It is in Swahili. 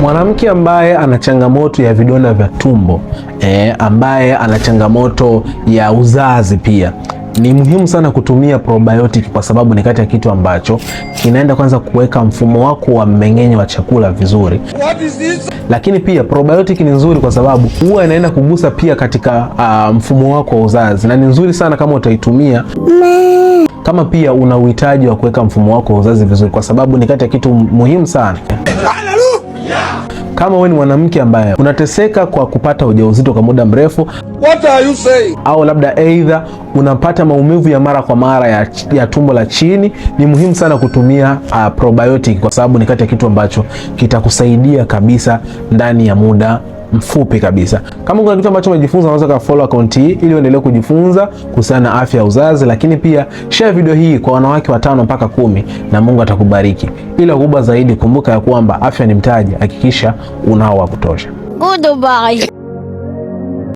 Mwanamke ambaye ana changamoto ya vidonda vya tumbo, ambaye ana changamoto ya uzazi pia, ni muhimu sana kutumia probiotic kwa sababu ni kati ya kitu ambacho kinaenda kwanza kuweka mfumo wako wa mmeng'enyo wa chakula vizuri. What is this? Lakini pia probiotic ni nzuri kwa sababu huwa inaenda kugusa pia katika mfumo wako wa uzazi, na ni nzuri sana kama utaitumia kama pia una uhitaji wa kuweka mfumo wako wa uzazi vizuri, kwa sababu ni kati ya kitu muhimu sana. Kama wewe ni mwanamke ambaye unateseka kwa kupata ujauzito kwa muda mrefu, what are you saying? Au labda either unapata maumivu ya mara kwa mara ya tumbo la chini, ni muhimu sana kutumia probiotic kwa sababu ni kati ya kitu ambacho kitakusaidia kabisa ndani ya muda mfupi kabisa. Kama kuna kitu ambacho umejifunza, unaweza kufollow account hii ili uendelee kujifunza kuhusiana na afya ya uzazi, lakini pia share video hii kwa wanawake 5 mpaka 10 na Mungu atakubariki. Ila kubwa zaidi, kumbuka ya kwamba afya ni mtaji, hakikisha unao wa kutosha. Goodbye.